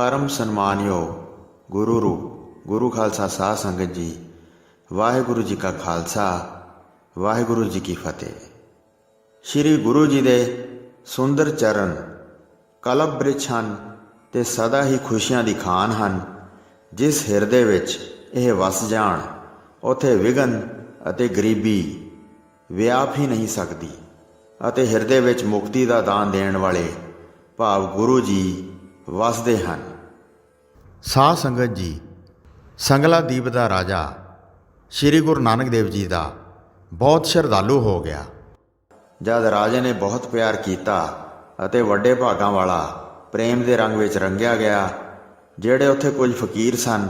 परम सन्मानयोग गुरु रूप गुरु खालसा साध संगत जी, वाहिगुरु जी का खालसा वाहिगुरु जी की फतेह। श्री गुरु जी दे सुंदर चरण कलप बृक्ष ਹਨ ਤੇ सदा ही खुशियां ਦੀ ਖਾਨ ਹਨ। जिस ਹਿਰਦੇ ਵਿੱਚ ਇਹ ਵਸ ਜਾਣ ਉੱਥੇ ਵਿਘਨ ਅਤੇ ਗਰੀਬੀ ਵਿਆਪ ਹੀ ਨਹੀਂ ਸਕਦੀ ਅਤੇ ਹਿਰਦੇ ਵਿੱਚ ਮੁਕਤੀ ਦਾ ਦਾਨ ਦੇਣ ਵਾਲੇ ਭਾਵ ਗੁਰੂ ਜੀ ਵਸਦੇ ਹਨ। ਸਾਧ ਸੰਗਤ ਜੀ, ਸੰਗਲਾ ਦੀਪ ਦਾ ਰਾਜਾ ਸ਼੍ਰੀ ਗੁਰੂ ਨਾਨਕ ਦੇਵ ਜੀ ਦਾ ਬਹੁਤ ਸ਼ਰਧਾਲੂ ਹੋ ਗਿਆ। ਜਦ ਰਾਜੇ ਨੇ ਬਹੁਤ ਪਿਆਰ ਕੀਤਾ ਅਤੇ ਵੱਡੇ ਭਾਗਾਂ ਵਾਲਾ ਪ੍ਰੇਮ ਦੇ ਰੰਗ ਵਿੱਚ ਰੰਗਿਆ ਗਿਆ, ਜਿਹੜੇ ਉੱਥੇ ਕੁਝ ਫਕੀਰ ਸਨ,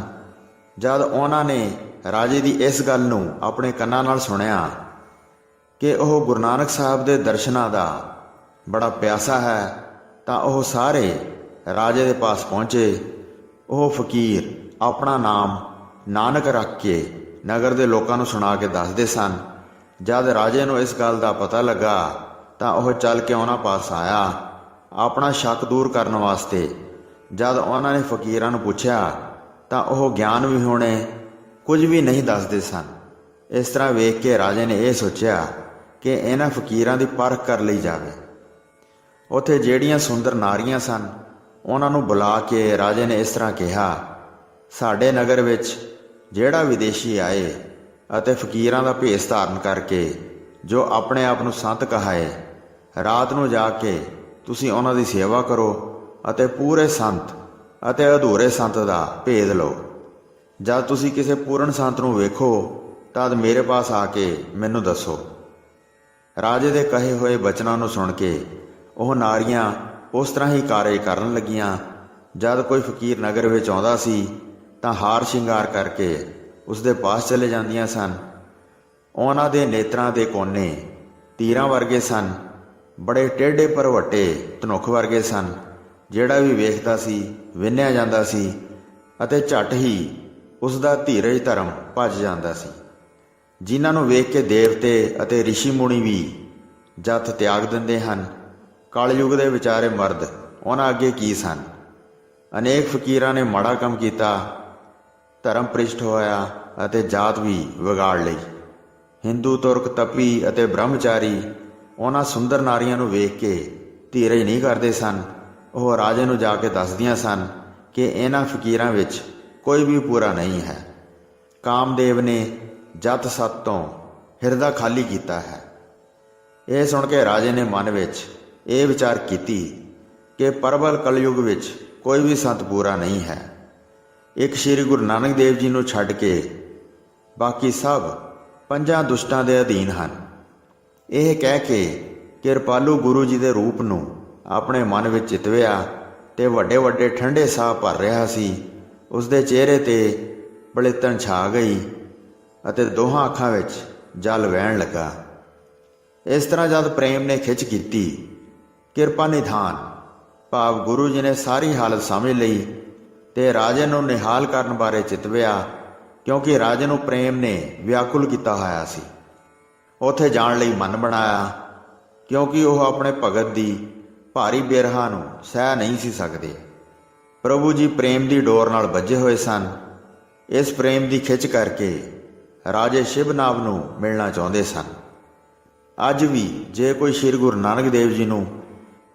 ਜਦ ਉਹਨਾਂ ਨੇ ਰਾਜੇ ਦੀ ਇਸ ਗੱਲ ਨੂੰ ਆਪਣੇ ਕੰਨਾਂ ਨਾਲ ਸੁਣਿਆ ਕਿ ਉਹ ਗੁਰੂ ਨਾਨਕ ਸਾਹਿਬ ਦੇ ਦਰਸ਼ਨਾਂ ਦਾ ਬੜਾ ਪਿਆਸਾ ਹੈ, ਤਾਂ ਉਹ ਸਾਰੇ ਰਾਜੇ ਦੇ ਪਾਸ ਪਹੁੰਚੇ। ਉਹ ਫਕੀਰ ਆਪਣਾ ਨਾਮ ਨਾਨਕ ਰੱਖ ਕੇ ਨਗਰ ਦੇ ਲੋਕਾਂ ਨੂੰ ਸੁਣਾ ਕੇ ਦੱਸਦੇ ਸਨ। ਜਦ ਰਾਜੇ ਨੂੰ ਇਸ ਗੱਲ ਦਾ ਪਤਾ ਲੱਗਾ ਤਾਂ ਉਹ ਚੱਲ ਕੇ ਉਹਨਾਂ ਪਾਸ ਆਇਆ ਆਪਣਾ ਸ਼ੱਕ ਦੂਰ ਕਰਨ ਵਾਸਤੇ। ਜਦ ਉਹਨਾਂ ਨੇ ਫਕੀਰਾਂ ਨੂੰ ਪੁੱਛਿਆ ਤਾਂ ਉਹ ਗਿਆਨ ਵਿਹੂਣੇ ਕੁਝ ਵੀ ਨਹੀਂ ਦੱਸਦੇ ਸਨ। ਇਸ ਤਰ੍ਹਾਂ ਵੇਖ ਕੇ ਰਾਜੇ ਨੇ ਇਹ ਸੋਚਿਆ ਕਿ ਇਹਨਾਂ ਫਕੀਰਾਂ ਦੀ ਪਰਖ ਕਰ ਲਈ ਜਾਵੇ। ਉੱਥੇ ਜਿਹੜੀਆਂ ਸੁੰਦਰ ਨਾਰੀਆਂ ਸਨ, ਉਹਨਾਂ ਨੂੰ ਬੁਲਾ ਕੇ ਰਾਜੇ ਨੇ ਇਸ ਤਰ੍ਹਾਂ ਕਿਹਾ, ਸਾਡੇ ਨਗਰ ਵਿੱਚ ਜਿਹੜਾ ਵਿਦੇਸ਼ੀ ਆਏ ਅਤੇ ਫਕੀਰਾਂ ਦਾ ਭੇਸ ਧਾਰਨ ਕਰਕੇ ਜੋ ਆਪਣੇ ਆਪ ਨੂੰ ਸੰਤ ਕਹਾਏ, ਰਾਤ ਨੂੰ ਜਾ ਕੇ ਤੁਸੀਂ ਉਹਨਾਂ ਦੀ ਸੇਵਾ ਕਰੋ ਅਤੇ ਪੂਰੇ ਸੰਤ ਅਤੇ ਅਧੂਰੇ ਸੰਤ ਦਾ ਭੇਦ ਲਓ। ਜਦ ਤੁਸੀਂ ਕਿਸੇ ਪੂਰਨ ਸੰਤ ਨੂੰ ਵੇਖੋ ਤਦ ਮੇਰੇ ਪਾਸ ਆ ਕੇ ਮੈਨੂੰ ਦੱਸੋ। ਰਾਜੇ ਦੇ ਕਹੇ ਹੋਏ ਬਚਨਾਂ ਨੂੰ ਸੁਣ ਕੇ ਉਹ ਨਾਰੀਆਂ ਉਸ ਤਰ੍ਹਾਂ ਹੀ ਕਾਰਜ ਕਰਨ ਲੱਗੀਆਂ। ਜਦ ਕੋਈ ਫਕੀਰ ਨਗਰ ਵਿੱਚ ਆਉਂਦਾ ਸੀ ਤਾਂ ਹਾਰ ਸ਼ਿੰਗਾਰ ਕਰਕੇ ਉਸ ਦੇ ਪਾਸ ਚਲੇ ਜਾਂਦੀਆਂ ਸਨ। ਉਹਨਾਂ ਦੇ ਨੇਤਰਾਂ ਦੇ ਕੋਨੇ ਤੀਰਾਂ ਵਰਗੇ ਸਨ, ਬੜੇ ਟੇਢੇ ਭਰਵੱਟੇ ਧਨੁੱਖ ਵਰਗੇ ਸਨ। ਜਿਹੜਾ ਵੀ ਵੇਖਦਾ ਸੀ ਵਿੰਨਿਆ ਜਾਂਦਾ ਸੀ ਅਤੇ ਝੱਟ ਹੀ ਉਸ ਦਾ ਧੀਰਜ ਧਰਮ ਭੱਜ ਜਾਂਦਾ ਸੀ। ਜਿਨ੍ਹਾਂ ਨੂੰ ਵੇਖ ਕੇ ਦੇਵਤੇ ਅਤੇ ਰਿਸ਼ੀ ਮੁਨੀ ਵੀ ਜੱਥ ਤਿਆਗ ਦਿੰਦੇ ਹਨ। ਕਲਯੁਗ ਦੇ ਵਿਚਾਰੇ ਮਰਦ ਉਹਨਾਂ ਅੱਗੇ ਕੀ ਸਨ। ਅਨੇਕ ਫਕੀਰਾਂ ਨੇ ਮਾੜਾ ਕੰਮ ਕੀਤਾ, ਧਰਮ ਭ੍ਰਿਸ਼ਟ ਹੋਇਆ ਅਤੇ ਜਾਤ ਵੀ ਵਿਗਾੜ ਲਈ। ਹਿੰਦੂ, ਤੁਰਕ, ਤਪੀ ਅਤੇ ਬ੍ਰਹਮਚਾਰੀ ਉਹਨਾਂ ਸੁੰਦਰ ਨਾਰੀਆਂ ਨੂੰ ਵੇਖ ਕੇ ਧੀਰਜ ਨਹੀਂ ਕਰਦੇ ਸਨ। ਉਹ ਰਾਜੇ ਨੂੰ ਜਾ ਕੇ ਦੱਸਦੀਆਂ ਸਨ ਕਿ ਇਹਨਾਂ ਫਕੀਰਾਂ ਵਿੱਚ ਕੋਈ ਵੀ ਪੂਰਾ ਨਹੀਂ ਹੈ। ਕਾਮਦੇਵ ਨੇ ਜੱਤ ਸੱਤ ਤੋਂ ਹਿਰਦਾ ਖਾਲੀ ਕੀਤਾ ਹੈ। ਇਹ ਸੁਣ ਕੇ ਰਾਜੇ ਨੇ ਮਨ ਵਿੱਚ ਇਹ ਵਿਚਾਰ ਕੀਤੀ ਕਿ ਪ੍ਰਬਲ ਕਲਯੁਗ ਵਿੱਚ ਕੋਈ ਵੀ ਸੰਤ ਪੂਰਾ ਨਹੀਂ ਹੈ। ਇੱਕ ਸ਼੍ਰੀ ਗੁਰੂ ਨਾਨਕ ਦੇਵ ਜੀ ਨੂੰ ਛੱਡ ਕੇ ਬਾਕੀ ਸਭ ਪੰਜਾਂ ਦੁਸ਼ਟਾਂ ਦੇ ਅਧੀਨ ਹਨ। ਇਹ ਕਹਿ ਕੇ ਕਿਰਪਾਲੂ ਗੁਰੂ ਜੀ ਦੇ ਰੂਪ ਨੂੰ ਆਪਣੇ ਮਨ ਵਿੱਚ ਚਿਤਵਿਆ ਤੇ ਵੱਡੇ ਵੱਡੇ ਠੰਡੇ ਸਾਹ ਭਰ ਰਿਹਾ ਸੀ। ਉਸ ਦੇ ਚਿਹਰੇ ਤੇ ਬਲਿੱਤਣ ਛਾ ਗਈ ਅਤੇ ਦੋਹਾਂ ਅੱਖਾਂ ਵਿੱਚ ਜਲ ਵਹਿਣ ਲੱਗਾ। ਇਸ ਤਰ੍ਹਾਂ ਜਦ ਪ੍ਰੇਮ ਨੇ ਖਿੱਚ ਕੀਤੀ, ਕਿਰਪਾ ਨਿਧਾਨ ਭਾਵ ਗੁਰੂ ਜੀ ਨੇ ਸਾਰੀ ਹਾਲਤ ਸਮਝ ਲਈ ਤੇ ਰਾਜੇ ਨੂੰ ਨਿਹਾਲ ਕਰਨ ਬਾਰੇ ਚਿਤਵਿਆ, ਕਿਉਂਕਿ ਰਾਜੇ ਨੂੰ ਪ੍ਰੇਮ ਨੇ ਵਿਆਕੁਲ ਕੀਤਾ ਹੋਇਆ ਸੀ। ਉੱਥੇ ਜਾਣ ਲਈ ਮਨ ਬਣਾਇਆ, ਕਿਉਂਕਿ ਉਹ ਆਪਣੇ ਭਗਤ ਦੀ ਭਾਰੀ ਬਿਰਹਾ ਨੂੰ ਸਹਿ ਨਹੀਂ ਸੀ ਸਕਦੇ। ਪ੍ਰਭੂ ਜੀ ਪ੍ਰੇਮ ਦੀ ਡੋਰ ਨਾਲ ਬੱਝੇ ਹੋਏ ਸਨ। ਇਸ ਪ੍ਰੇਮ ਦੀ ਖਿੱਚ ਕਰਕੇ ਰਾਜੇ ਸ਼ਿਵਨਾਭ ਨੂੰ ਮਿਲਣਾ ਚਾਹੁੰਦੇ ਸਨ। ਅੱਜ ਵੀ ਜੇ ਕੋਈ ਸ਼੍ਰੀ ਗੁਰੂ ਨਾਨਕ ਦੇਵ ਜੀ ਨੂੰ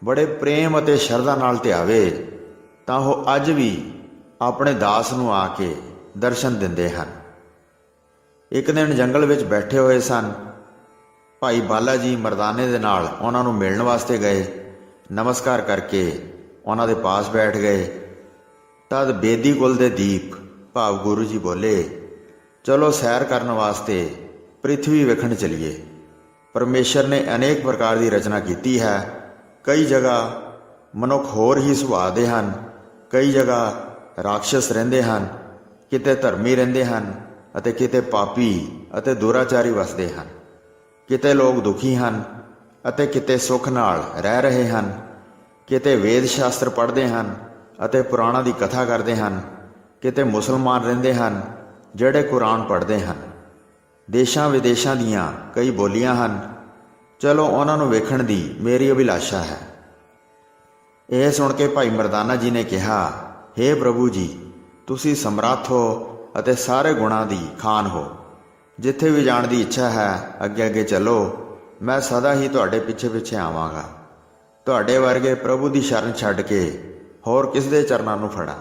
ਬੜੇ ਪ੍ਰੇਮ ਅਤੇ ਸ਼ਰਧਾ ਨਾਲ ਧਿਆਵੇ ਤਾਂ ਉਹ ਅੱਜ ਵੀ ਆਪਣੇ ਦਾਸ ਨੂੰ ਆ ਕੇ ਦਰਸ਼ਨ ਦਿੰਦੇ ਹਨ। ਇੱਕ ਦਿਨ ਜੰਗਲ ਵਿੱਚ ਬੈਠੇ ਹੋਏ ਸਨ। ਭਾਈ ਬਾਲਾ ਜੀ ਮਰਦਾਨੇ ਦੇ ਨਾਲ ਉਹਨਾਂ ਨੂੰ ਮਿਲਣ ਵਾਸਤੇ ਗਏ। ਨਮਸਕਾਰ ਕਰਕੇ ਉਹਨਾਂ ਦੇ ਪਾਸ ਬੈਠ ਗਏ। ਤਦ ਬੇਦੀ ਕੁਲ ਦੇ ਦੀਪ ਭਾਵ ਗੁਰੂ ਜੀ ਬੋਲੇ, ਚਲੋ ਸੈਰ ਕਰਨ ਵਾਸਤੇ ਪ੍ਰਿਥਵੀ ਵੇਖਣ ਚਲੀਏ। ਪਰਮੇਸ਼ਰ ਨੇ ਅਨੇਕ ਪ੍ਰਕਾਰ ਦੀ ਰਚਨਾ ਕੀਤੀ ਹੈ। ਕਈ ਜਗ੍ਹਾ ਮਨੁੱਖ ਹੋਰ ਹੀ ਸੁਭਾਅ ਦੇ ਹਨ, ਕਈ ਜਗ੍ਹਾ ਰਾਖਸ਼ਸ ਰਹਿੰਦੇ ਹਨ, ਕਿਤੇ ਧਰਮੀ ਰਹਿੰਦੇ ਹਨ ਅਤੇ ਕਿਤੇ ਪਾਪੀ ਅਤੇ ਦੁਰਾਚਾਰੀ ਵਸਦੇ ਹਨ। ਕਿਤੇ ਲੋਕ ਦੁਖੀ ਹਨ ਅਤੇ ਕਿਤੇ ਸੁੱਖ ਨਾਲ ਰਹਿ ਰਹੇ ਹਨ। ਕਿਤੇ ਵੇਦ ਸ਼ਾਸਤਰ ਪੜ੍ਹਦੇ ਹਨ ਅਤੇ ਪੁਰਾਣਾਂ ਦੀ ਕਥਾ ਕਰਦੇ ਹਨ। ਕਿਤੇ ਮੁਸਲਮਾਨ ਰਹਿੰਦੇ ਹਨ ਜਿਹੜੇ ਕੁਰਾਨ ਪੜ੍ਹਦੇ ਹਨ। ਦੇਸ਼ਾਂ ਵਿਦੇਸ਼ਾਂ ਦੀਆਂ ਕਈ ਬੋਲੀਆਂ ਹਨ। ਚਲੋ ਉਹਨਾਂ ਨੂੰ ਵੇਖਣ ਦੀ ਮੇਰੀ ਅਭਿਲਾਸ਼ਾ ਹੈ। ਇਹ ਸੁਣ ਕੇ ਭਾਈ ਮਰਦਾਨਾ ਜੀ ਨੇ ਕਿਹਾ हे प्रभु जी, ਤੁਸੀਂ ਸਮਰੱਥ ਹੋ ਅਤੇ ਸਾਰੇ ਗੁਣਾਂ ਦੀ ਖਾਨ ਹੋ। ਜਿੱਥੇ ਵੀ ਜਾਣ ਦੀ ਇੱਛਾ ਹੈ ਅੱਗੇ ਅੱਗੇ ਚੱਲੋ, ਮੈਂ ਸਦਾ ਹੀ ਤੁਹਾਡੇ ਪਿੱਛੇ ਪਿੱਛੇ ਆਵਾਂਗਾ। ਤੁਹਾਡੇ ਵਰਗੇ ਪ੍ਰਭੂ ਦੀ ਸ਼ਰਨ ਛੱਡ ਕੇ ਹੋਰ ਕਿਸ ਦੇ ਚਰਨਾਂ ਨੂੰ ਫੜਾਂ।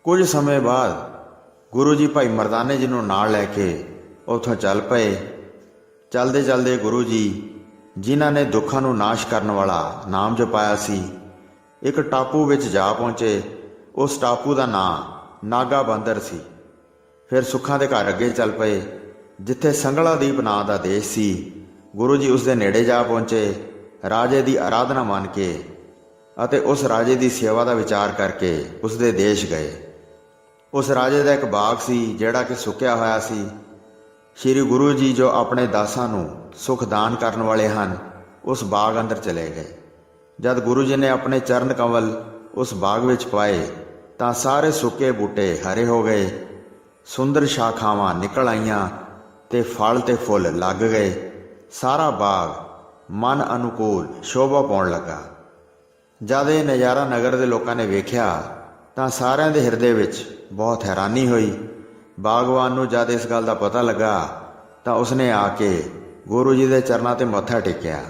ਕੁਝ ਸਮੇਂ ਬਾਅਦ ਗੁਰੂ ਜੀ ਭਾਈ ਮਰਦਾਨੇ ਜੀ ਨੂੰ ਨਾਲ ਲੈ ਕੇ ਉੱਥੋਂ ਚੱਲ ਪਏ। ਚਲਦੇ ਚਲਦੇ ਗੁਰੂ ਜੀ, ਜਿਨ੍ਹਾਂ ਨੇ ਦੁੱਖਾਂ ਨੂੰ ਨਾਸ਼ ਕਰਨ ਵਾਲਾ ਨਾਮ ਜਪਾਇਆ ਸੀ, ਇੱਕ ਟਾਪੂ ਵਿੱਚ ਜਾ ਪਹੁੰਚੇ। ਉਸ ਟਾਪੂ ਦਾ ਨਾਂ ਨਾਗਾ ਬੰਦਰ ਸੀ। ਫਿਰ ਸੁੱਖਾਂ ਦੇ ਘਰ ਅੱਗੇ ਚੱਲ ਪਏ, ਜਿੱਥੇ ਸੰਗਲਾਦੀਪ ਨਾਂ ਦਾ ਦੇਸ਼ ਸੀ। ਗੁਰੂ ਜੀ ਉਸ ਦੇ ਨੇੜੇ ਜਾ ਪਹੁੰਚੇ। ਰਾਜੇ ਦੀ ਆਰਾਧਨਾ ਮੰਨ ਕੇ ਅਤੇ ਉਸ ਰਾਜੇ ਦੀ ਸੇਵਾ ਦਾ ਵਿਚਾਰ ਕਰਕੇ ਉਸ ਦੇ ਦੇਸ਼ ਗਏ। ਉਸ ਰਾਜੇ ਦਾ ਇੱਕ ਬਾਗ ਸੀ ਜਿਹੜਾ ਕਿ ਸੁੱਕਿਆ ਹੋਇਆ ਸੀ। ਸ਼੍ਰੀ ਗੁਰੂ ਜੀ, ਜੋ ਆਪਣੇ ਦਾਸਾਂ ਨੂੰ ਸੁਖ ਦਾਨ ਕਰਨ ਵਾਲੇ ਹਨ, ਉਸ ਬਾਗ ਅੰਦਰ ਚਲੇ ਗਏ। ਜਦ ਗੁਰੂ ਜੀ ਨੇ ਆਪਣੇ ਚਰਨ ਕਮਲ ਉਸ ਬਾਗ ਵਿੱਚ ਪਾਏ ਤਾਂ ਸਾਰੇ ਸੁੱਕੇ ਬੂਟੇ ਹਰੇ ਹੋ ਗਏ, ਸੁੰਦਰ ਸ਼ਾਖਾਵਾਂ ਨਿਕਲ ਆਈਆਂ ਤੇ ਫਲ ਤੇ ਫੁੱਲ ਲੱਗ ਗਏ। ਸਾਰਾ ਬਾਗ ਮਨ ਅਨੁਕੂਲ ਸ਼ੋਭਾ ਪਾਉਣ ਲੱਗਾ। ਜਦ ਇਹ ਨਜ਼ਾਰਾ ਨਗਰ ਦੇ ਲੋਕਾਂ ਨੇ ਵੇਖਿਆ ਤਾਂ ਸਾਰਿਆਂ ਦੇ ਹਿਰਦੇ ਵਿੱਚ ਬਹੁਤ ਹੈਰਾਨੀ ਹੋਈ। ਬਾਗਵਾਨ ਨੂੰ ਜਦ ਇਸ ਗੱਲ ਦਾ ਪਤਾ ਲੱਗਾ ਤਾਂ ਉਸਨੇ ਆ ਕੇ ਗੁਰੂ ਜੀ ਦੇ ਚਰਨਾਂ 'ਤੇ ਮੱਥਾ ਟੇਕਿਆ।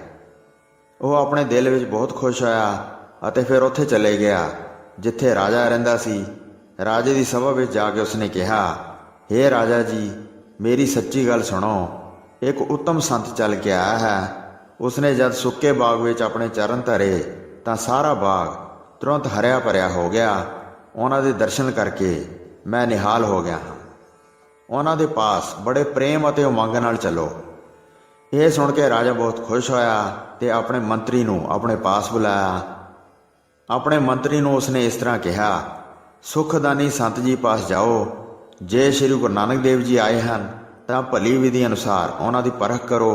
ਉਹ ਆਪਣੇ ਦਿਲ ਵਿੱਚ ਬਹੁਤ ਖੁਸ਼ ਹੋਇਆ ਅਤੇ ਫਿਰ ਉੱਥੇ ਚਲੇ ਗਿਆ ਜਿੱਥੇ ਰਾਜਾ ਰਹਿੰਦਾ ਸੀ। ਰਾਜੇ ਦੀ ਸਭਾ ਵਿੱਚ ਜਾ ਕੇ ਉਸਨੇ ਕਿਹਾ, ਹੇ ਰਾਜਾ ਜੀ, ਮੇਰੀ ਸੱਚੀ ਗੱਲ ਸੁਣੋ। ਇੱਕ ਉੱਤਮ ਸੰਤ ਚੱਲ ਕੇ ਆਇਆ ਹੈ। ਉਸਨੇ ਜਦ ਸੁੱਕੇ ਬਾਗ ਵਿੱਚ ਆਪਣੇ ਚਰਨ ਧਰੇ ਤਾਂ ਸਾਰਾ ਬਾਗ ਤੁਰੰਤ ਹਰਿਆ ਭਰਿਆ ਹੋ ਗਿਆ। ਉਹਨਾਂ ਦੇ ਦਰਸ਼ਨ ਕਰਕੇ ਮੈਂ ਨਿਹਾਲ ਹੋ ਗਿਆ ਹਾਂ। ਉਹਨਾਂ ਦੇ ਪਾਸ ਬੜੇ ਪ੍ਰੇਮ ਅਤੇ ਉਮੰਗ ਨਾਲ ਚੱਲੋ। ਇਹ ਸੁਣ ਕੇ ਰਾਜਾ ਬਹੁਤ ਖੁਸ਼ ਹੋਇਆ ਤੇ ਆਪਣੇ ਮੰਤਰੀ ਨੂੰ ਆਪਣੇ ਪਾਸ ਬੁਲਾਇਆ। ਆਪਣੇ ਮੰਤਰੀ ਨੂੰ ਉਸਨੇ ਇਸ ਤਰ੍ਹਾਂ ਕਿਹਾ, ਸੁਖਦਾਨੀ ਸੰਤ ਜੀ ਪਾਸ ਜਾਓ। ਜੇ ਸ਼੍ਰੀ ਗੁਰੂ ਨਾਨਕ ਦੇਵ ਜੀ ਆਏ ਹਨ ਤਾਂ ਭਲੀ ਵਿਧੀ ਅਨੁਸਾਰ ਉਹਨਾਂ ਦੀ ਪਰਖ ਕਰੋ।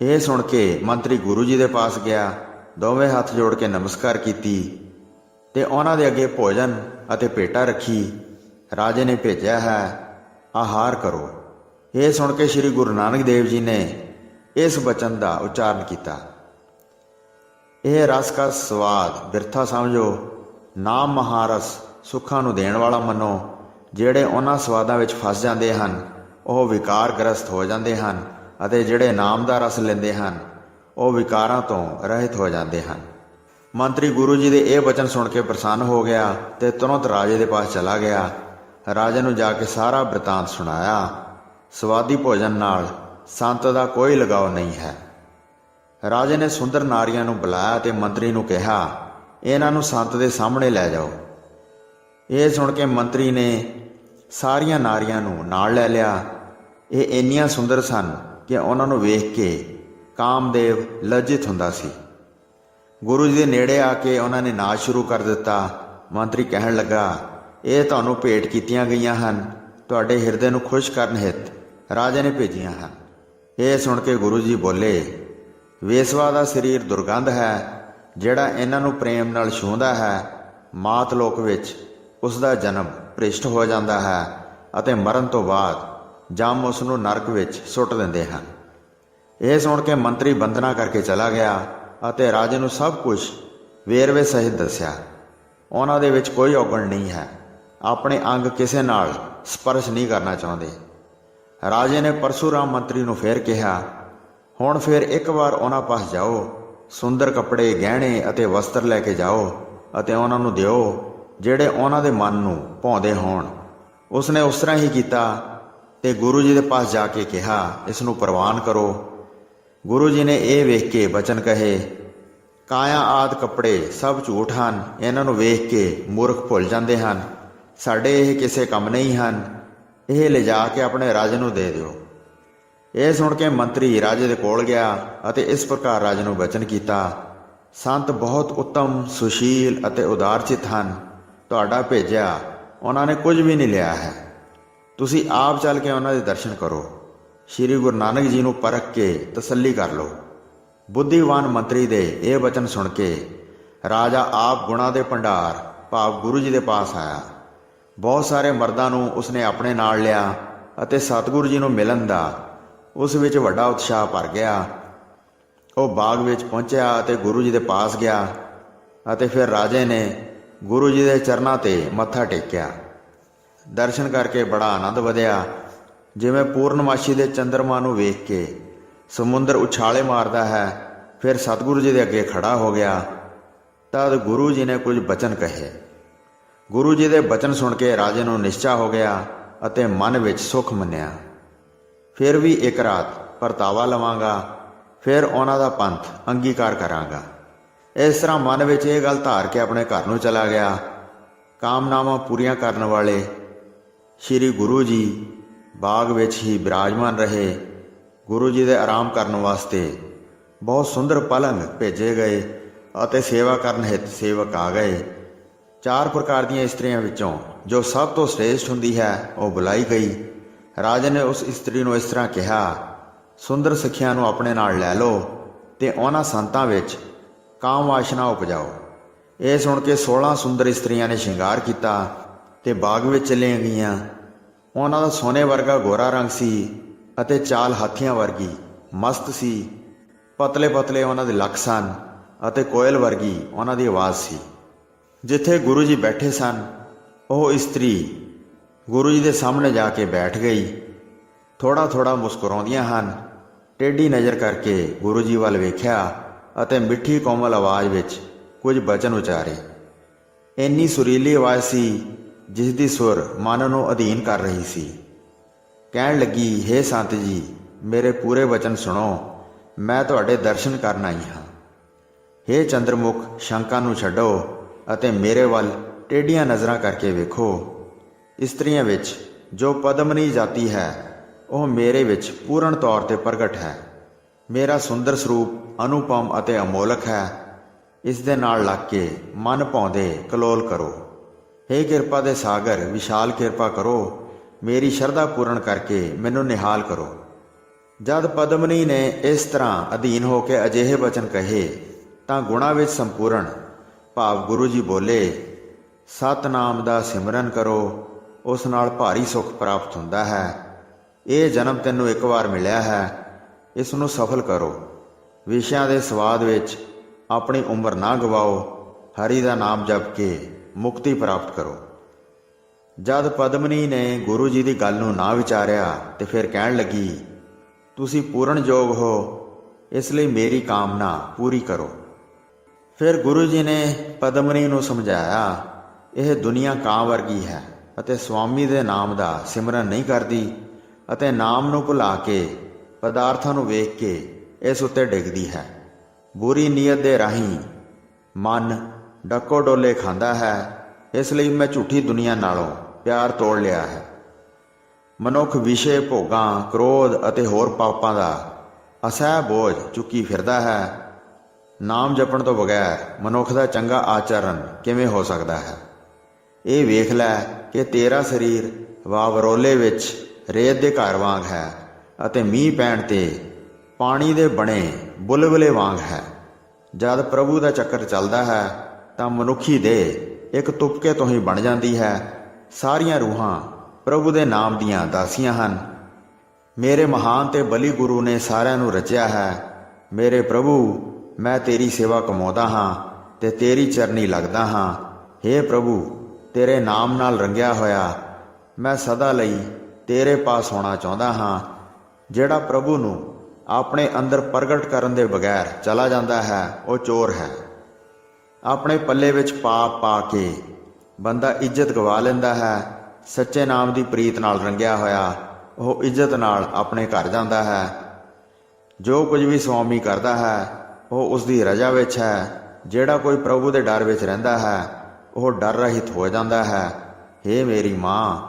ਇਹ ਸੁਣ ਕੇ ਮੰਤਰੀ ਗੁਰੂ ਜੀ ਦੇ ਪਾਸ ਗਿਆ, ਦੋਵੇਂ ਹੱਥ ਜੋੜ ਕੇ ਨਮਸਕਾਰ ਕੀਤੀ ਤੇ ਉਹਨਾਂ ਦੇ ਅੱਗੇ ਭੋਜਨ ਅਤੇ ਭੇਟਾ ਰੱਖੀ। ਰਾਜੇ ਨੇ ਭੇਜਿਆ ਹੈ, ਆਹਾਰ ਕਰੋ। ਇਹ ਸੁਣ ਕੇ ਸ਼੍ਰੀ ਗੁਰੂ ਨਾਨਕ ਦੇਵ ਜੀ ਨੇ ਇਸ ਬਚਨ ਦਾ ਉਚਾਰਨ ਕੀਤਾ, ਇਹ ਰਸ ਕਾ ਸਵਾਦ ਬਿਰਥਾ ਸਮਝੋ, ਨਾਮ ਮਹਾਰਸ ਸੁੱਖਾਂ ਨੂੰ ਦੇਣ ਵਾਲਾ ਮੰਨੋ। ਜਿਹੜੇ ਉਹਨਾਂ ਸਵਾਦਾਂ ਵਿੱਚ ਫਸ ਜਾਂਦੇ ਹਨ ਉਹ ਵਿਕਾਰਗ੍ਰਸਤ ਹੋ ਜਾਂਦੇ ਹਨ ਅਤੇ ਜਿਹੜੇ ਨਾਮ ਦਾ ਰਸ ਲੈਂਦੇ ਹਨ ਉਹ ਵਿਕਾਰਾਂ ਤੋਂ ਰਹਿਤ ਹੋ ਜਾਂਦੇ ਹਨ। ਮੰਤਰੀ ਗੁਰੂ ਜੀ ਦੇ ਇਹ ਬਚਨ ਸੁਣ ਕੇ ਪ੍ਰਸੰਨ ਹੋ ਗਿਆ ਤੇ ਤੁਰੰਤ ਰਾਜੇ ਦੇ ਪਾਸ ਚਲਾ ਗਿਆ। ਰਾਜੇ ਨੂੰ ਜਾ ਕੇ ਸਾਰਾ ਬ੍ਰਿਤਾਂਤ ਸੁਣਾਇਆ। ਸਵਾਦੀ ਭੋਜਨ ਨਾਲ ਸੰਤ ਦਾ ਕੋਈ ਲਗਾਓ ਨਹੀਂ ਹੈ। ਰਾਜੇ ਨੇ ਸੁੰਦਰ ਨਾਰੀਆਂ ਨੂੰ ਬੁਲਾਇਆ ਤੇ ਮੰਤਰੀ ਨੂੰ ਕਿਹਾ, ਇਹਨਾਂ ਨੂੰ ਸੰਤ ਦੇ ਸਾਹਮਣੇ ਲੈ ਜਾਓ। ਇਹ ਸੁਣ ਕੇ ਮੰਤਰੀ ਨੇ ਸਾਰੀਆਂ ਨਾਰੀਆਂ ਨੂੰ ਨਾਲ ਲੈ ਲਿਆ। ਇਹ ਇੰਨੀਆਂ ਸੁੰਦਰ ਸਨ ਕਿ ਉਹਨਾਂ ਨੂੰ ਵੇਖ ਕੇ ਕਾਮਦੇਵ ਲੱਜਿਤ ਹੁੰਦਾ ਸੀ। ਗੁਰੂ ਜੀ ਦੇ ਨੇੜੇ ਆ ਕੇ ਉਹਨਾਂ ਨੇ ਨਾਚ ਸ਼ੁਰੂ ਕਰ ਦਿੱਤਾ। ਮੰਤਰੀ ਕਹਿਣ ਲੱਗਾ, ਇਹ ਤੁਹਾਨੂੰ ਭੇਟ ਕੀਤੀਆਂ ਗਈਆਂ ਹਨ, ਤੁਹਾਡੇ ਹਿਰਦੇ ਨੂੰ ਖੁਸ਼ ਕਰਨ ਹਿੱਤ ਰਾਜੇ ਨੇ ਭੇਜੀਆਂ ਹਨ। ਇਹ ਸੁਣ ਕੇ ਗੁਰੂ ਜੀ ਬੋਲੇ, ਵੇਸਵਾ ਦਾ ਸਰੀਰ ਦੁਰਗੰਧ ਹੈ। ਜਿਹੜਾ ਇਹਨਾਂ ਨੂੰ ਪ੍ਰੇਮ ਨਾਲ ਛੂੰਹਦਾ ਹੈ, ਮਾਤ ਲੋਕ ਵਿੱਚ ਉਸ ਦਾ ਜਨਮ ਭ੍ਰਿਸ਼ਟ ਹੋ ਜਾਂਦਾ ਹੈ ਅਤੇ ਮਰਨ ਤੋਂ ਬਾਅਦ ਜਮ ਉਸ ਨੂੰ ਨਰਕ ਵਿੱਚ ਸੁੱਟ ਦਿੰਦੇ ਹਨ। ਇਹ ਸੁਣ ਕੇ ਮੰਤਰੀ ਬੰਦਨਾ ਕਰਕੇ ਚਲਾ ਗਿਆ ਅਤੇ ਰਾਜੇ ਨੂੰ ਸਭ ਕੁਝ ਵੇਰਵੇ ਸਹਿਤ ਦੱਸਿਆ। ਉਹਨਾਂ ਦੇ ਵਿੱਚ ਕੋਈ ਔਗਣ ਨਹੀਂ ਹੈ, ਆਪਣੇ ਅੰਗ ਕਿਸੇ ਨਾਲ ਸਪਰਸ਼ ਨਹੀਂ ਕਰਨਾ ਚਾਹੁੰਦੇ। ਰਾਜੇ ਨੇ ਪਰਸ਼ੂਰਾਮ ਮੰਤਰੀ ਨੂੰ ਫੇਰ ਕਿਹਾ, ਹੁਣ ਫਿਰ ਇੱਕ ਵਾਰ ਉਹਨਾਂ ਪਾਸ ਜਾਓ, ਸੁੰਦਰ ਕੱਪੜੇ, ਗਹਿਣੇ ਅਤੇ ਵਸਤਰ ਲੈ ਕੇ ਜਾਓ ਅਤੇ ਉਹਨਾਂ ਨੂੰ ਦਿਓ ਜਿਹੜੇ ਉਹਨਾਂ ਦੇ ਮਨ ਨੂੰ ਭਾਉਂਦੇ ਹੋਣ। ਉਸਨੇ ਉਸ ਤਰ੍ਹਾਂ ਹੀ ਕੀਤਾ ਤੇ ਗੁਰੂ ਜੀ ਦੇ ਪਾਸ ਜਾ ਕੇ ਕਿਹਾ, ਇਸ ਨੂੰ ਪ੍ਰਵਾਨ ਕਰੋ। ਗੁਰੂ ਜੀ ਨੇ ਇਹ ਵੇਖ ਕੇ ਬਚਨ ਕਹੇ, ਕਾਇਆ ਆਦਿ ਕੱਪੜੇ ਸਭ ਝੂਠ ਹਨ, ਇਹਨਾਂ ਨੂੰ ਵੇਖ ਕੇ ਮੂਰਖ ਭੁੱਲ ਜਾਂਦੇ ਹਨ। ਸਾਡੇ ਇਹ ਕਿਸੇ ਕੰਮ ਨਹੀਂ ਹਨ, ਇਹ ਲਿਜਾ ਕੇ ਆਪਣੇ ਰਾਜੇ ਨੂੰ ਦੇ ਦਿਓ। ਇਹ ਸੁਣ ਕੇ ਮੰਤਰੀ ਰਾਜੇ ਦੇ ਕੋਲ ਗਿਆ ਅਤੇ ਇਸ ਪ੍ਰਕਾਰ ਰਾਜੇ ਨੂੰ ਬਚਨ ਕੀਤਾ, ਸੰਤ ਬਹੁਤ ਉੱਤਮ, ਸੁਸ਼ੀਲ ਅਤੇ ਉਦਾਰਚਿਤ ਹਨ। ਤੁਹਾਡਾ ਭੇਜਿਆ ਉਹਨਾਂ ਨੇ ਕੁਝ ਵੀ ਨਹੀਂ ਲਿਆ ਹੈ। ਤੁਸੀਂ ਆਪ ਚੱਲ ਕੇ ਉਹਨਾਂ ਦੇ ਦਰਸ਼ਨ ਕਰੋ। ਸ਼੍ਰੀ ਗੁਰੂ ਨਾਨਕ ਜੀ ਨੂੰ ਪਰਖ ਕੇ ਤਸੱਲੀ ਕਰ ਲਓ। ਬੁੱਧੀਵਾਨ ਮੰਤਰੀ ਦੇ ਇਹ ਬਚਨ ਸੁਣ ਕੇ ਰਾਜਾ ਆਪ ਗੁਣਾਂ ਦੇ ਭੰਡਾਰ ਭਾਵ ਗੁਰੂ ਜੀ ਦੇ ਪਾਸ ਆਇਆ। ਬਹੁਤ ਸਾਰੇ ਮਰਦਾਂ ਨੂੰ ਉਸਨੇ ਆਪਣੇ ਨਾਲ ਲਿਆ ਅਤੇ ਸਤਿਗੁਰੂ ਜੀ ਨੂੰ ਮਿਲਣ ਦਾ ਉਸ ਵਿੱਚ ਵੱਡਾ ਉਤਸ਼ਾਹ ਭਰ ਗਿਆ। ਉਹ ਬਾਗ ਵਿੱਚ ਪਹੁੰਚਿਆ ਅਤੇ ਗੁਰੂ ਜੀ ਦੇ ਪਾਸ ਗਿਆ ਅਤੇ ਫਿਰ ਰਾਜੇ ਨੇ ਗੁਰੂ ਜੀ ਦੇ ਚਰਨਾਂ 'ਤੇ ਮੱਥਾ ਟੇਕਿਆ। ਦਰਸ਼ਨ ਕਰਕੇ ਬੜਾ ਆਨੰਦ ਵਧਿਆ। ਜਿਵੇਂ ਪੂਰਨਮਾਸ਼ੀ ਦੇ ਚੰਦਰਮਾ ਨੂੰ ਵੇਖ ਕੇ ਸਮੁੰਦਰ ਉਛਾਲੇ ਮਾਰਦਾ ਹੈ, ਫਿਰ ਸਤਿਗੁਰੂ ਜੀ ਦੇ ਅੱਗੇ ਖੜਾ ਹੋ ਗਿਆ। ਤਦ ਗੁਰੂ ਜੀ ਨੇ ਕੁਝ ਬਚਨ ਕਹੇ। ਗੁਰੂ ਜੀ ਦੇ ਬਚਨ ਸੁਣ ਕੇ ਰਾਜੇ ਨੂੰ ਨਿਸ਼ਚਾ ਹੋ ਗਿਆ ਅਤੇ ਮਨ ਵਿੱਚ ਸੁਖ ਮੰਨਿਆ। ਫਿਰ ਵੀ ਇੱਕ ਰਾਤ ਪਰਤਾਵਾ ਲਵਾਂਗਾ, ਫਿਰ ਉਹਨਾਂ ਦਾ ਪੰਥ ਅੰਗੀਕਾਰ ਕਰਾਂਗਾ। ਇਸ ਤਰ੍ਹਾਂ ਮਨ ਵਿੱਚ ਇਹ ਗੱਲ ਧਾਰ ਕੇ ਆਪਣੇ ਘਰ ਨੂੰ ਚਲਾ ਗਿਆ। ਕਾਮਨਾਵਾਂ ਪੂਰੀਆਂ ਕਰਨ ਵਾਲੇ ਸ਼੍ਰੀ ਗੁਰੂ ਜੀ ਬਾਗ ਵਿੱਚ ਹੀ ਬਿਰਾਜਮਾਨ ਰਹੇ। ਗੁਰੂ ਜੀ ਦੇ ਆਰਾਮ ਕਰਨ ਵਾਸਤੇ ਬਹੁਤ ਸੁੰਦਰ ਪਲੰਗ ਭੇਜੇ ਗਏ ਅਤੇ ਸੇਵਾ ਕਰਨ ਹਿੱਤ ਸੇਵਕ ਆ ਗਏ। 4 ਪ੍ਰਕਾਰ ਦੀਆਂ ਇਸਤਰੀਆਂ ਵਿੱਚੋਂ ਜੋ ਸਭ ਤੋਂ ਸ੍ਰੇਸ਼ਟ ਹੁੰਦੀ ਹੈ ਉਹ ਬੁਲਾਈ ਗਈ। ਰਾਜੇ ਨੇ ਉਸ ਇਸਤਰੀ ਨੂੰ ਇਸ ਤਰ੍ਹਾਂ ਕਿਹਾ, ਸੁੰਦਰ ਸਖੀਆਂ ਨੂੰ ਆਪਣੇ ਨਾਲ ਲੈ ਲਓ ਤੇ ਉਹਨਾਂ ਸੰਤਾਂ ਵਿੱਚ ਕਾਮ ਵਾਸ਼ਨਾ ਉਪਜਾਓ। ਇਹ ਸੁਣ ਕੇ 16 ਸੁੰਦਰ ਇਸਤਰੀਆਂ ਨੇ ਸ਼ਿੰਗਾਰ ਕੀਤਾ ਤੇ ਬਾਗ ਵਿੱਚ ਚਲੀਆਂ ਗਈਆਂ। ਉਹਨਾਂ ਦਾ ਸੋਨੇ ਵਰਗਾ ਗੋਰਾ ਰੰਗ ਸੀ ਅਤੇ ਚਾਲ ਹਾਥੀਆਂ ਵਰਗੀ ਮਸਤ ਸੀ। ਪਤਲੇ ਪਤਲੇ ਉਹਨਾਂ ਦੇ ਲੱਕ ਸਨ ਅਤੇ ਕੋਇਲ ਵਰਗੀ ਉਹਨਾਂ ਦੀ ਆਵਾਜ਼ ਸੀ। ਜਿੱਥੇ ਗੁਰੂ ਜੀ ਬੈਠੇ ਸਨ, ਉਹ ਇਸਤਰੀ ਗੁਰੂ ਜੀ ਦੇ ਸਾਹਮਣੇ ਜਾ ਕੇ ਬੈਠ ਗਈ। ਥੋੜ੍ਹਾ ਥੋੜ੍ਹਾ ਮੁਸਕਰਾਉਂਦੀਆਂ ਹਨ। ਟੇਢੀ ਨਜ਼ਰ ਕਰਕੇ ਗੁਰੂ ਜੀ ਵੱਲ ਵੇਖਿਆ ਅਤੇ ਮਿੱਠੀ ਕੋਮਲ ਆਵਾਜ਼ ਵਿੱਚ ਕੁਝ ਬਚਨ ਉਚਾਰੇ। ਇੰਨੀ ਸੁਰੀਲੀ ਆਵਾਜ਼ ਸੀ ਜਿਸ ਦੀ ਸੁਰ ਮਨ ਨੂੰ ਅਧੀਨ ਕਰ ਰਹੀ ਸੀ। ਕਹਿਣ ਲੱਗੀ, ਹੇ ਸੰਤ ਜੀ, ਮੇਰੇ ਪੂਰੇ ਵਚਨ ਸੁਣੋ, ਮੈਂ ਤੁਹਾਡੇ ਦਰਸ਼ਨ ਕਰਨ ਆਈ ਹਾਂ। ਹੇ ਚੰਦਰਮੁਖ, ਸ਼ੰਕਾ ਨੂੰ ਛੱਡੋ ਅਤੇ ਮੇਰੇ ਵੱਲ ਟੇਢੀਆਂ ਨਜ਼ਰਾਂ ਕਰਕੇ ਵੇਖੋ। ਇਸਤਰੀਆਂ ਵਿੱਚ ਜੋ ਪਦਮਨੀ ਜਾਤੀ ਹੈ ਉਹ ਮੇਰੇ ਵਿੱਚ ਪੂਰਨ ਤੌਰ 'ਤੇ ਪ੍ਰਗਟ ਹੈ। ਮੇਰਾ ਸੁੰਦਰ ਸਰੂਪ ਅਨੁਪਮ ਅਤੇ ਅਮੋਲਕ ਹੈ। ਇਸ ਦੇ ਨਾਲ ਲੱਗ ਕੇ ਮਨ ਭਾਉਂਦੇ ਕਲੋਲ ਕਰੋ। ਹੇ ਕਿਰਪਾ ਦੇ ਸਾਗਰ, ਵਿਸ਼ਾਲ ਕਿਰਪਾ ਕਰੋ, ਮੇਰੀ ਸ਼ਰਧਾ ਪੂਰਨ ਕਰਕੇ ਮੈਨੂੰ ਨਿਹਾਲ ਕਰੋ। ਜਦ ਪਦਮਨੀ ਨੇ ਇਸ ਤਰ੍ਹਾਂ ਅਧੀਨ ਹੋ ਕੇ ਅਜਿਹੇ ਬਚਨ ਕਹੇ ਤਾਂ ਗੁਣਾਂ ਵਿੱਚ ਸੰਪੂਰਨ ਭਾਵ ਗੁਰੂ ਜੀ ਬੋਲੇ, ਸਤਨਾਮ ਦਾ ਸਿਮਰਨ ਕਰੋ, ਉਸ ਨਾਲ ਭਾਰੀ ਸੁੱਖ ਪ੍ਰਾਪਤ ਹੁੰਦਾ ਹੈ। ਇਹ ਜਨਮ ਤੈਨੂੰ ਇੱਕ ਵਾਰ ਮਿਲਿਆ ਹੈ, ਇਸ ਨੂੰ ਸਫਲ ਕਰੋ। ਵਿਸ਼ਿਆਂ ਦੇ ਸਵਾਦ ਵਿੱਚ ਆਪਣੀ ਉਮਰ ਨਾ ਗਵਾਓ। ਹਰੀ ਦਾ ਨਾਮ ਜਪ ਕੇ ਮੁਕਤੀ ਪ੍ਰਾਪਤ ਕਰੋ। ਜਦ ਪਦਮਨੀ ਨੇ ਗੁਰੂ ਜੀ ਦੀ ਗੱਲ ਨੂੰ ਨਾ ਵਿਚਾਰਿਆ ਤੇ ਫਿਰ ਕਹਿਣ ਲੱਗੀ, ਤੁਸੀਂ ਪੂਰਨ ਯੋਗ ਹੋ, ਇਸ ਲਈ ਮੇਰੀ ਕਾਮਨਾ ਪੂਰੀ ਕਰੋ। ਫਿਰ ਗੁਰੂ ਜੀ ਨੇ ਪਦਮਨੀ ਨੂੰ ਸਮਝਾਇਆ, ਇਹ ਦੁਨੀਆ ਕਾਂ ਵਰਗੀ ਹੈ ਅਤੇ ਸਵਾਮੀ ਦੇ ਨਾਮ ਦਾ ਸਿਮਰਨ ਨਹੀਂ ਕਰਦੀ ਅਤੇ ਨਾਮ ਨੂੰ ਭੁਲਾ ਕੇ ਪਦਾਰਥਾਂ ਨੂੰ ਵੇਖ ਕੇ ਇਸ ਉੱਤੇ ਡਿੱਗਦੀ ਹੈ। ਬੁਰੀ ਨੀਅਤ ਦੇ ਰਾਹੀਂ ਮਨ ਡੱਕੋ ਡੋਲੇ ਖਾਂਦਾ ਹੈ। ਇਸ ਲਈ ਮੈਂ ਝੂਠੀ ਦੁਨੀਆ ਨਾਲੋਂ ਪਿਆਰ ਤੋੜ ਲਿਆ ਹੈ। ਮਨੁੱਖ ਵਿਸ਼ੇ, ਭੋਗਾਂ, ਕ੍ਰੋਧ ਅਤੇ ਹੋਰ ਪਾਪਾਂ ਦਾ ਅਸਹਿ ਬੋਝ ਚੁੱਕੀ ਫਿਰਦਾ ਹੈ। ਨਾਮ ਜਪਣ ਤੋਂ ਬਗੈਰ ਮਨੁੱਖ ਦਾ ਚੰਗਾ ਆਚਰਣ ਕਿਵੇਂ ਹੋ ਸਕਦਾ ਹੈ? ਇਹ ਵੇਖ ਲੈ ਕਿ ਤੇਰਾ ਸਰੀਰ ਵਾਵਰੋਲੇ ਵਿੱਚ ਰੇਤ ਦੇ ਘਰ ਵਾਂਗ ਹੈ ਅਤੇ ਮੀਂਹ ਪੈਣ 'ਤੇ ਪਾਣੀ ਦੇ ਬਣੇ ਬੁਲਬੁਲੇ ਵਾਂਗ ਹੈ। ਜਦ ਪ੍ਰਭੂ ਦਾ ਚੱਕਰ ਚੱਲਦਾ ਹੈ ਤਾਂ ਮਨੁੱਖੀ ਦੇਹ ਇੱਕ ਤੁਪਕੇ ਤੋਂ ਹੀ ਬਣ ਜਾਂਦੀ ਹੈ। ਸਾਰੀਆਂ ਰੂਹਾਂ ਪ੍ਰਭੂ ਦੇ ਨਾਮ ਦੀਆਂ ਦਾਸੀਆਂ ਹਨ। ਮੇਰੇ ਮਹਾਨ ਤੇ ਬਲੀ ਗੁਰੂ ਨੇ ਸਾਰਿਆਂ ਨੂੰ ਰਚਿਆ ਹੈ। ਮੇਰੇ ਪ੍ਰਭੂ, ਮੈਂ ਤੇਰੀ ਸੇਵਾ ਕਮਾਉਂਦਾ ਹਾਂ ਤੇ ਤੇਰੀ ਚਰਨੀ ਲੱਗਦਾ ਹਾਂ। ਹੇ ਪ੍ਰਭੂ, ਤੇਰੇ ਨਾਮ ਨਾਲ ਰੰਗਿਆ ਹੋਇਆ ਮੈਂ ਸਦਾ ਲਈ ਤੇਰੇ ਪਾਸ ਹੋਣਾ ਚਾਹੁੰਦਾ ਹਾਂ। ਜਿਹੜਾ ਪ੍ਰਭੂ ਨੂੰ ਆਪਣੇ ਅੰਦਰ ਪ੍ਰਗਟ ਕਰਨ ਦੇ ਬਗੈਰ ਚਲਾ ਜਾਂਦਾ ਹੈ ਉਹ ਚੋਰ ਹੈ। ਆਪਣੇ ਪੱਲੇ ਵਿੱਚ ਪਾਪ ਪਾ ਕੇ ਬੰਦਾ ਇੱਜ਼ਤ ਗਵਾ ਲੈਂਦਾ ਹੈ। ਸੱਚੇ ਨਾਮ ਦੀ ਪ੍ਰੀਤ ਨਾਲ ਰੰਗਿਆ ਹੋਇਆ ਉਹ ਇੱਜ਼ਤ ਨਾਲ ਆਪਣੇ ਘਰ ਜਾਂਦਾ ਹੈ। ਜੋ ਕੁਝ ਵੀ ਸੁਆਮੀ ਕਰਦਾ ਹੈ ਉਹ ਉਸ ਦੀ ਰਜ਼ਾ ਵਿੱਚ ਹੈ। ਜਿਹੜਾ ਕੋਈ ਪ੍ਰਭੂ ਦੇ ਡਰ ਵਿੱਚ ਰਹਿੰਦਾ ਹੈ ਉਹ ਡਰ ਰਹਿਤ ਹੋ ਜਾਂਦਾ ਹੈ। ਹੇ ਮੇਰੀ ਮਾਂ,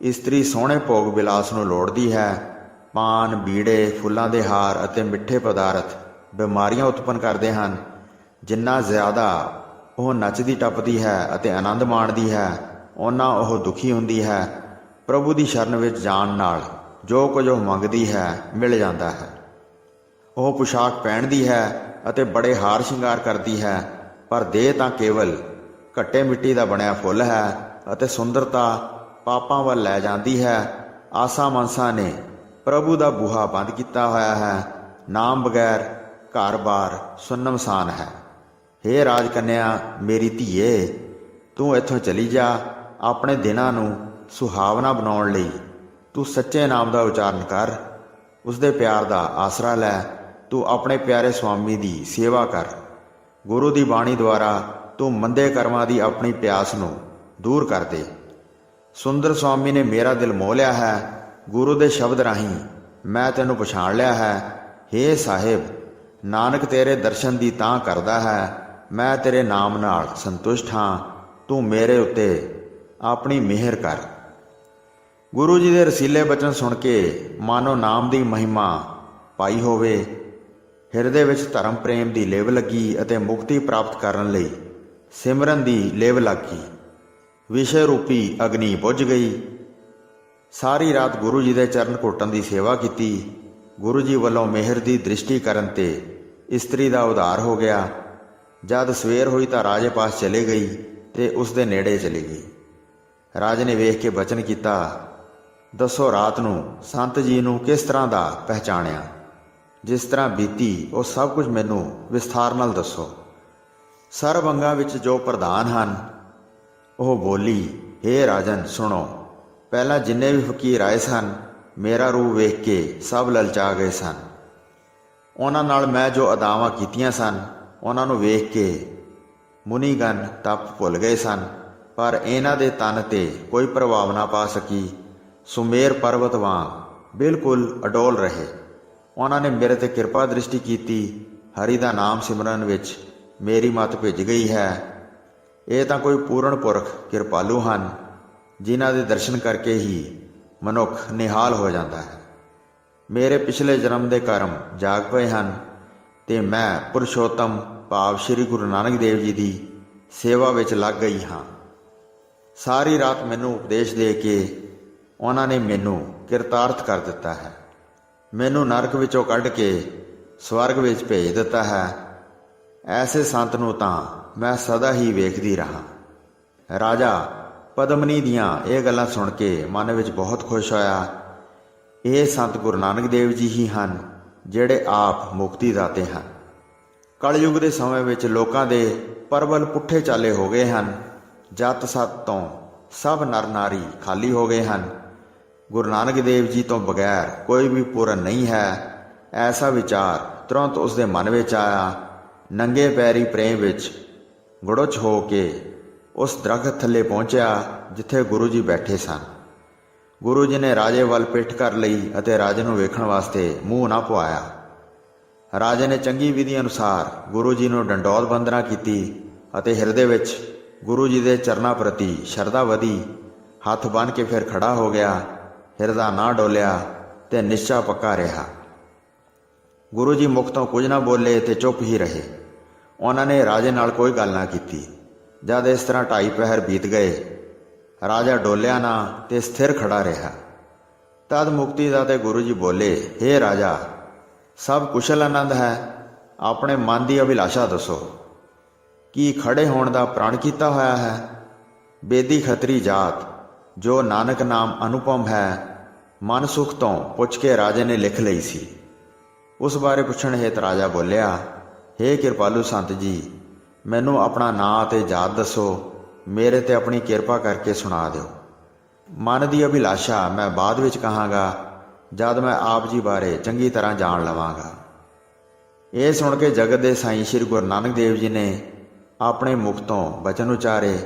ਇਸਤਰੀ ਸੋਹਣੇ ਭੋਗ ਵਿਲਾਸ ਨੂੰ ਲੋੜਦੀ ਹੈ। ਪਾਨ, ਬੀੜੇ, ਫੁੱਲਾਂ ਦੇ ਹਾਰ ਅਤੇ ਮਿੱਠੇ ਪਦਾਰਥ ਬਿਮਾਰੀਆਂ ਉਤਪੰਨ ਕਰਦੇ ਹਨ। ਜਿੰਨਾ ਜ਼ਿਆਦਾ ਉਹ ਨੱਚਦੀ ਟੱਪਦੀ ਹੈ ਅਤੇ ਆਨੰਦ ਮਾਣਦੀ ਹੈ, ਓਨਾ ਉਹ ਦੁਖੀ ਹੁੰਦੀ ਹੈ। ਪ੍ਰਭੂ ਦੀ ਸ਼ਰਨ ਵਿੱਚ ਜਾਣ ਨਾਲ ਜੋ ਕੁਝ ਉਹ ਮੰਗਦੀ ਹੈ ਮਿਲ ਜਾਂਦਾ ਹੈ। ਉਹ ਪੁਸ਼ਾਕ ਪਹਿਨਦੀ ਹੈ ਅਤੇ ਬੜੇ ਹਾਰ ਸ਼ਿੰਗਾਰ ਕਰਦੀ ਹੈ, ਪਰ ਦੇਹ ਤਾਂ ਕੇਵਲ ਘੱਟੇ ਮਿੱਟੀ ਦਾ ਬਣਿਆ ਫੁੱਲ ਹੈ ਅਤੇ ਸੁੰਦਰਤਾ ਪਾਪਾਂ ਵੱਲ ਲੈ ਜਾਂਦੀ ਹੈ। ਆਸਾ ਮਨਸਾ ਨੇ ਪ੍ਰਭੂ ਦਾ ਬੂਹਾ ਬੰਦ ਕੀਤਾ ਹੋਇਆ ਹੈ। ਨਾਮ ਬਗੈਰ ਘਰ-ਬਾਰ ਸੁੰਨਮਸਾਨ ਹੈ। ਹੇ ਰਾਜ ਕੰਨਿਆ, ਮੇਰੀ ਧੀਏ, ਤੂੰ ਇੱਥੋਂ ਚਲੀ ਜਾ। ਆਪਣੇ ਦਿਨਾਂ ਨੂੰ ਸੁਹਾਵਣਾ ਬਣਾਉਣ ਲਈ ਤੂੰ ਸੱਚੇ ਨਾਮ ਦਾ ਉਚਾਰਨ ਕਰ, ਉਸਦੇ ਪਿਆਰ ਦਾ ਆਸਰਾ ਲੈ। ਤੂੰ ਆਪਣੇ ਪਿਆਰੇ ਸੁਆਮੀ ਦੀ ਸੇਵਾ ਕਰ। ਗੁਰੂ ਦੀ ਬਾਣੀ ਦੁਆਰਾ ਤੂੰ ਮੰਦੇ ਕਰਮਾਂ ਦੀ ਆਪਣੀ ਪਿਆਸ ਨੂੰ ਦੂਰ ਕਰ ਦੇ। ਸੁੰਦਰ ਸੁਆਮੀ ਨੇ ਮੇਰਾ ਦਿਲ ਮੋਹ ਲਿਆ ਹੈ। ਗੁਰੂ ਦੇ ਸ਼ਬਦ ਰਾਹੀਂ ਮੈਂ ਤੈਨੂੰ ਪਛਾਣ ਲਿਆ ਹੈ। ਹੇ ਸਾਹਿਬ, ਨਾਨਕ ਤੇਰੇ ਦਰਸ਼ਨ ਦੀ ਤਾਂ ਕਰਦਾ ਹੈ। ਮੈਂ ਤੇਰੇ ਨਾਮ ਨਾਲ ਸੰਤੁਸ਼ਟ ਹਾਂ। ਤੂੰ ਮੇਰੇ ਉੱਤੇ ਆਪਣੀ ਮਿਹਰ ਕਰ। ਗੁਰੂ ਜੀ ਦੇ ਰਸੀਲੇ ਬਚਨ ਸੁਣ ਕੇ ਮਾਨੋ ਨਾਮ ਦੀ ਮਹਿਮਾ ਪਾਈ ਹੋਵੇ। ਹਿਰਦੇ ਵਿੱਚ ਧਰਮ ਪ੍ਰੇਮ ਦੀ ਲੇਵ ਲੱਗੀ ਅਤੇ ਮੁਕਤੀ ਪ੍ਰਾਪਤ ਕਰਨ ਲਈ ਸਿਮਰਨ ਦੀ ਲੇਵ ਲੱਗ ਗਈ। ਵਿਸ਼ੇ ਰੂਪੀ ਅਗਨੀ ਬੁੱਝ ਗਈ। ਸਾਰੀ ਰਾਤ ਗੁਰੂ ਜੀ ਦੇ ਚਰਨ ਘੁੱਟਣ ਦੀ ਸੇਵਾ ਕੀਤੀ। ਗੁਰੂ ਜੀ ਵੱਲੋਂ ਮਿਹਰ ਦੀ ਦ੍ਰਿਸ਼ਟੀ ਕਰਨ ਤੇ ਇਸਤਰੀ ਦਾ ਉਧਾਰ ਹੋ ਗਿਆ। ਜਦ ਸਵੇਰ ਹੋਈ ਤਾਂ ਰਾਜੇ ਪਾਸ ਚਲੇ ਗਈ ਤੇ ਉਸ ਦੇ ਨੇੜੇ ਚਲੀ ਗਈ। ਰਾਜੇ ਨੇ ਵੇਖ ਕੇ ਬਚਨ ਕੀਤਾ, ਦੱਸੋ ਰਾਤ ਨੂੰ ਸੰਤ ਜੀ ਨੂੰ ਕਿਸ ਤਰ੍ਹਾਂ ਦਾ ਪਹਿਚਾਣਿਆ? ਜਿਸ ਤਰ੍ਹਾਂ ਬੀਤੀ ਉਹ ਸਭ ਕੁਝ ਮੈਨੂੰ ਵਿਸਥਾਰ ਨਾਲ ਦੱਸੋ। ਸਰਬ ਅੰਗਾਂ ਵਿੱਚ ਜੋ ਪ੍ਰਧਾਨ ਹਨ। ਉਹ ਬੋਲੀ, ਹੇ ਰਾਜਨ ਸੁਣੋ। ਪਹਿਲਾਂ ਜਿੰਨੇ ਵੀ ਫਕੀਰ ਆਏ ਸਨ, ਮੇਰਾ ਰੂਪ ਵੇਖ ਕੇ ਸਭ ਲਲਚਾ ਗਏ ਸਨ। ਉਹਨਾਂ ਨਾਲ ਮੈਂ ਜੋ ਅਦਾਵਾਂ ਕੀਤੀਆਂ ਸਨ, ਉਹਨਾਂ ਨੂੰ ਵੇਖ ਕੇ ਮੁਨੀਗਣ ਤਪ ਭੁੱਲ ਗਏ ਸਨ। ਪਰ ਇਹਨਾਂ ਦੇ ਤਨ ਤੇ ਕੋਈ ਪ੍ਰਭਾਵ ਨਾ ਪਾ ਸਕੀ। ਸੁਮੇਰ ਪਰਬਤ ਵਾਂਗ ਬਿਲਕੁਲ ਅਡੋਲ ਰਹੇ। ਉਹਨਾਂ ਨੇ ਮੇਰੇ ਤੇ ਕਿਰਪਾ ਦ੍ਰਿਸ਼ਟੀ ਕੀਤੀ। ਹਰੀ ਦਾ ਨਾਮ ਸਿਮਰਨ ਵਿੱਚ ਮੇਰੀ ਮੱਤ ਭਿੱਜ ਗਈ ਹੈ। ਇਹ ਤਾਂ ਕੋਈ ਪੂਰਨ ਪੁਰਖ ਕਿਰਪਾਲੂ ਹਨ, ਜਿਨ੍ਹਾਂ ਦੇ ਦਰਸ਼ਨ ਕਰਕੇ ਹੀ ਮਨੁੱਖ ਨਿਹਾਲ ਹੋ ਜਾਂਦਾ ਹੈ। ਮੇਰੇ ਪਿਛਲੇ ਜਨਮ ਦੇ ਕਰਮ ਜਾਗ ਪਏ ਹਨ ਤੇ ਮੈਂ ਪੁਰਸ਼ੋਤਮ ਭਾਵ ਸ੍ਰੀ ਗੁਰੂ ਨਾਨਕ ਦੇਵ ਜੀ ਦੀ ਸੇਵਾ ਵਿੱਚ ਲੱਗ ਗਈ ਹਾਂ। ਸਾਰੀ ਰਾਤ ਮੈਨੂੰ ਉਪਦੇਸ਼ ਦੇ ਕੇ ਉਹਨਾਂ ਨੇ ਮੈਨੂੰ ਕਿਰਤਾਰਥ ਕਰ ਦਿੱਤਾ ਹੈ। ਮੈਨੂੰ ਨਰਕ ਵਿੱਚੋਂ ਕੱਢ ਕੇ ਸਵਰਗ ਵਿੱਚ ਭੇਜ ਦਿੱਤਾ ਹੈ। ਐਸੇ ਸੰਤ ਨੂੰ ਤਾਂ ਮੈਂ ਸਦਾ ਹੀ ਵੇਖਦੀ ਰਹਾ। ਰਾਜਾ ਪਦਮਨੀ ਦੀਆਂ ਇਹ ਗੱਲਾਂ ਸੁਣ ਕੇ ਮਨ ਵਿੱਚ ਬਹੁਤ ਖੁਸ਼ ਹੋਇਆ। ਇਹ ਸੰਤ ਗੁਰੂ ਨਾਨਕ ਦੇਵ ਜੀ ਹੀ ਹਨ, ਜਿਹੜੇ ਆਪ ਮੁਕਤੀ ਦਾਤੇ ਹਨ। ਕਲਯੁਗ ਦੇ ਸਮੇਂ ਵਿੱਚ ਲੋਕਾਂ ਦੇ ਪਰਬਲ ਪੁੱਠੇ ਚਾਲੇ ਹੋ ਗਏ ਹਨ। ਜੱਤ ਸੱਤ ਤੋਂ ਸਭ ਨਰ ਨਾਰੀ ਖਾਲੀ ਹੋ ਗਏ ਹਨ। ਗੁਰੂ ਨਾਨਕ ਦੇਵ ਜੀ ਤੋਂ ਬਗੈਰ ਕੋਈ ਵੀ ਪੂਰਨ ਨਹੀਂ ਹੈ। ਐਸਾ ਵਿਚਾਰ ਤੁਰੰਤ ਉਸ ਦੇ ਮਨ ਵਿੱਚ ਆਇਆ। ਨੰਗੇ ਪੈਰੀ ਪ੍ਰੇਮ ਵਿੱਚ ਗੁੜੁਚ ਹੋ ਕੇ ਉਸ ਦਰਖਤ ਥੱਲੇ ਪਹੁੰਚਿਆ ਜਿੱਥੇ ਗੁਰੂ ਜੀ ਬੈਠੇ ਸਨ। ਗੁਰੂ ਜੀ ਨੇ ਰਾਜੇ ਵੱਲ ਪਿੱਠ ਕਰ ਲਈ ਅਤੇ ਰਾਜੇ ਨੂੰ ਵੇਖਣ ਵਾਸਤੇ ਮੂੰਹ ਨਾ ਪੁਆਇਆ। ਰਾਜੇ ਨੇ ਚੰਗੀ ਵਿਧੀ ਅਨੁਸਾਰ ਗੁਰੂ ਜੀ ਨੂੰ ਡੰਡੌਤ ਬੰਦਨਾ ਕੀਤੀ ਅਤੇ ਹਿਰਦੇ ਵਿੱਚ ਗੁਰੂ ਜੀ ਦੇ ਚਰਨਾਂ ਪ੍ਰਤੀ ਸ਼ਰਧਾ ਵਧੀ। ਹੱਥ ਬੰਨ੍ਹ ਕੇ ਫਿਰ ਖੜਾ ਹੋ ਗਿਆ। ਹਿਰਦਾ ਨਾ ਡੋਲਿਆ ਤੇ ਨਿਸ਼ਚਾ ਪੱਕਾ ਰਿਹਾ। ਗੁਰੂ ਜੀ ਮੁਖ ਤੋਂ ਕੁਝ ਨਾ ਬੋਲੇ ਤੇ ਚੁੱਪ ਹੀ ਰਹੇ। ਉਹਨਾਂ ਨੇ ਰਾਜੇ ਨਾਲ ਕੋਈ ਗੱਲ ਨਾ ਕੀਤੀ। ਜਦ ਇਸ ਤਰ੍ਹਾਂ 2.5 ਪਹਿਰ ਬੀਤ ਗਏ, ਰਾਜਾ ਡੋਲਿਆ ਨਾ ਤੇ ਸਥਿਰ ਖੜਾ ਰਿਹਾ। ਤਦ ਮੁਕਤੀ ਦਾਤੇ ਗੁਰੂ ਜੀ ਬੋਲੇ, ਹੇ ਰਾਜਾ, ਸਭ ਕੁਸ਼ਲ ਆਨੰਦ ਹੈ। ਆਪਣੇ ਮਨ ਦੀ ਅਭਿਲਾਸ਼ਾ ਦੱਸੋ। ਕੀ ਖੜੇ ਹੋਣ ਦਾ ਪ੍ਰਣ ਕੀਤਾ ਹੋਇਆ ਹੈ? ਬੇਦੀ ਖੱਤਰੀ ਜਾਤ ਜੋ ਨਾਨਕ ਨਾਮ ਅਨੁਪਮ ਹੈ, ਮਨ ਸੁਖ ਤੋਂ ਪੁੱਛ ਕੇ ਰਾਜੇ ਨੇ ਲਿਖ ਲਈ ਸੀ। ਉਸ ਬਾਰੇ ਪੁੱਛਣ ਹੇਤ ਰਾਜਾ ਬੋਲਿਆ, ਹੇ ਕਿਰਪਾਲੂ ਸੰਤ ਜੀ, ਮੈਨੂੰ ਆਪਣਾ ਨਾਂ ਅਤੇ ਜਾਤ ਦੱਸੋ। ਮੇਰੇ ਤੇ ਆਪਣੀ ਕਿਰਪਾ ਕਰਕੇ ਸੁਣਾ ਦਿਓ। ਮਨ ਦੀ ਅਭਿਲਾਸ਼ਾ ਮੈਂ ਬਾਅਦ ਵਿੱਚ ਕਹਾਂਗਾ, ਜਦ ਮੈਂ ਆਪ ਜੀ ਬਾਰੇ ਚੰਗੀ ਤਰ੍ਹਾਂ ਜਾਣ ਲਵਾਂਗਾ। ਇਹ ਸੁਣ ਕੇ ਜਗਤ ਦੇ ਸਾਈਂ ਸ੍ਰੀ ਗੁਰੂ ਨਾਨਕ ਦੇਵ ਜੀ ਨੇ ਆਪਣੇ ਮੁਖ ਤੋਂ ਬਚਨ ਉਚਾਰੇ।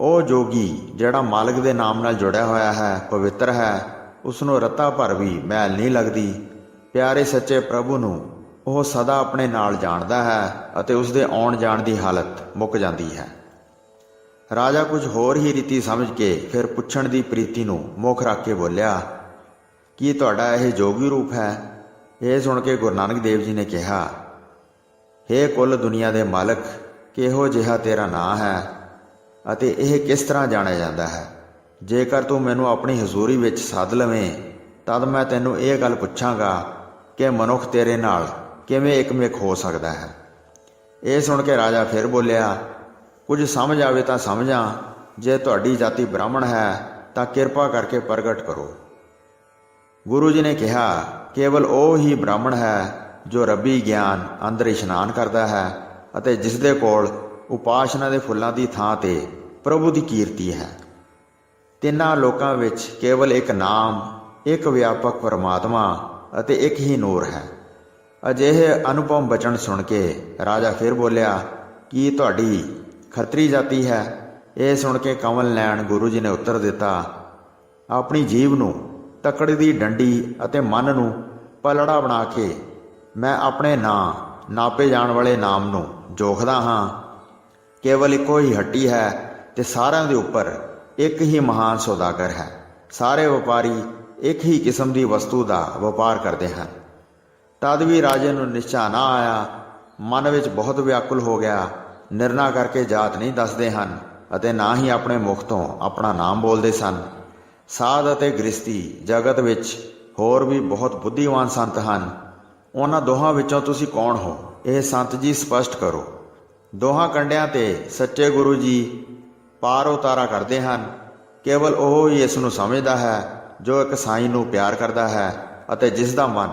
ਉਹ ਜੋਗੀ ਜਿਹੜਾ ਮਾਲਕ ਦੇ ਨਾਮ ਨਾਲ ਜੁੜਿਆ ਹੋਇਆ ਹੈ, ਪਵਿੱਤਰ ਹੈ। ਉਸ ਨੂੰ ਰੱਤਾ ਭਰ ਵੀ ਮੈਲ ਨਹੀਂ ਲੱਗਦੀ। ਪਿਆਰੇ ਸੱਚੇ ਪ੍ਰਭੂ ਨੂੰ ਉਹ ਸਦਾ ਆਪਣੇ ਨਾਲ ਜਾਣਦਾ ਹੈ ਅਤੇ ਉਸ ਦੇ ਆਉਣ ਜਾਣ ਦੀ ਹਾਲਤ ਮੁੱਕ ਜਾਂਦੀ ਹੈ। ਰਾਜਾ ਕੁਝ ਹੋਰ ਹੀ ਰੀਤੀ ਸਮਝ ਕੇ ਫਿਰ ਪੁੱਛਣ ਦੀ ਪ੍ਰੀਤੀ ਨੂੰ ਮੁੱਖ ਰੱਖ ਕੇ ਬੋਲਿਆ, ਕੀ ਤੁਹਾਡਾ ਇਹ ਜੋਗੀ ਰੂਪ ਹੈ? ਇਹ ਸੁਣ ਕੇ ਗੁਰੂ ਨਾਨਕ ਦੇਵ ਜੀ ਨੇ ਕਿਹਾ, ਹੇ ਕੁੱਲ ਦੁਨੀਆ ਦੇ ਮਾਲਕ, ਕਿਹੋ ਜਿਹਾ ਤੇਰਾ ਨਾਂ ਹੈ ਅਤੇ ਇਹ ਕਿਸ ਤਰ੍ਹਾਂ ਜਾਣਿਆ ਜਾਂਦਾ ਹੈ? ਜੇਕਰ ਤੂੰ ਮੈਨੂੰ ਆਪਣੀ ਹਜ਼ੂਰੀ ਵਿੱਚ ਸੱਦ ਲਵੇਂ, ਤਦ ਮੈਂ ਤੈਨੂੰ ਇਹ ਗੱਲ ਪੁੱਛਾਂਗਾ ਕਿ ਮਨੁੱਖ ਤੇਰੇ ਨਾਲ ਕਿਵੇਂ ਇਕਮਿਕ ਹੋ ਸਕਦਾ ਹੈ। ਇਹ ਸੁਣ ਕੇ ਰਾਜਾ ਫਿਰ ਬੋਲਿਆ, ਕੁਝ ਸਮਝ ਆਵੇ ਤਾਂ ਸਮਝਾਂ। ਜੇ ਤੁਹਾਡੀ ਜਾਤੀ ਬ੍ਰਾਹਮਣ ਹੈ ਤਾਂ ਕਿਰਪਾ ਕਰਕੇ ਪ੍ਰਗਟ ਕਰੋ। ਗੁਰੂ ਜੀ ਨੇ ਕਿਹਾ, ਕੇਵਲ ਉਹ ਹੀ ਬ੍ਰਾਹਮਣ ਹੈ ਜੋ ਰੱਬੀ ਗਿਆਨ ਅੰਦਰ ਇਸ਼ਨਾਨ ਕਰਦਾ ਹੈ ਅਤੇ ਜਿਸ ਦੇ ਕੋਲ ਉਪਾਸ਼ਨਾ ਦੇ ਫੁੱਲਾਂ ਦੀ ਥਾਂ ਤੇ ਪ੍ਰਭੂ ਦੀ ਕੀਰਤੀ ਹੈ। ਤਿੰਨਾਂ ਲੋਕਾਂ ਵਿੱਚ ਕੇਵਲ ਇੱਕ ਨਾਮ, ਇੱਕ ਵਿਆਪਕ ਪਰਮਾਤਮਾ ਅਤੇ ਇੱਕ ਹੀ ਨੂਰ ਹੈ। ਅਜਿਹੇ ਅਨੁਪਮ ਬਚਨ ਸੁਣ ਕੇ ਰਾਜਾ ਫਿਰ ਬੋਲਿਆ, ਕੀ ਤੁਹਾਡੀ ਖੱਤਰੀ ਜਾਤੀ ਹੈ? ਇਹ ਸੁਣ ਕੇ ਕਮਲ ਨੈਣ ਗੁਰੂ ਜੀ ਨੇ ਉੱਤਰ ਦਿੱਤਾ, ਆਪਣੀ ਜੀਭ ਨੂੰ ਤੱਕੜੀ ਦੀ ਡੰਡੀ ਅਤੇ ਮਨ ਨੂੰ ਪਲੜਾ ਬਣਾ ਕੇ ਮੈਂ ਆਪਣੇ ਨਾਂ ਨਾਪੇ ਜਾਣ ਵਾਲੇ ਨਾਮ ਨੂੰ ਜੋਖਦਾ ਹਾਂ। ਕੇਵਲ ਇੱਕੋ ਹੀ ਹੱਟੀ ਹੈ ਤੇ ਸਾਰਿਆਂ ਦੇ ਉੱਪਰ ਇੱਕ ਹੀ ਮਹਾਨ ਸੌਦਾਗਰ ਹੈ। ਸਾਰੇ ਵਪਾਰੀ ਇੱਕ ਹੀ ਕਿਸਮ ਦੀ ਵਸਤੂ ਦਾ ਵਪਾਰ ਕਰਦੇ ਹਨ। ਤਦ ਵੀ ਰਾਜੇ ਨੂੰ ਨਿਸ਼ਚਾ ਨਾ ਆਇਆ, ਮਨ ਵਿੱਚ ਬਹੁਤ ਵਿਆਕੁਲ ਹੋ ਗਿਆ। ਨਿਰਣਾ ਕਰਕੇ ਜਾਤ ਨਹੀਂ ਦੱਸਦੇ ਹਨ ਅਤੇ ਨਾ ਹੀ ਆਪਣੇ ਮੁਖ ਤੋਂ ਆਪਣਾ ਨਾਮ ਬੋਲਦੇ ਸਨ। ਸਾਧ ਅਤੇ ਗ੍ਰਸਤੀ ਜਗਤ ਵਿੱਚ ਹੋਰ ਵੀ ਬਹੁਤ ਬੁੱਧੀਵਾਨ ਸੰਤ ਹਨ। ਉਹਨਾਂ ਦੋਹਾਂ ਵਿੱਚੋਂ ਤੁਸੀਂ ਕੌਣ ਹੋ? ਇਹ ਸੰਤ ਜੀ ਸਪਸ਼ਟ ਕਰੋ। ਦੋਹਾਂ ਕੰਢਿਆਂ ਤੇ ਸੱਚੇ ਗੁਰੂ ਜੀ ਪਾਰ ਉਤਾਰਾ ਕਰਦੇ ਹਨ। ਕੇਵਲ ਉਹ ਹੀ ਇਸ ਨੂੰ ਸਮਝਦਾ ਹੈ ਜੋ ਇੱਕ ਸਾਈਂ ਨੂੰ ਪਿਆਰ ਕਰਦਾ ਹੈ ਅਤੇ ਜਿਸ ਦਾ ਮਨ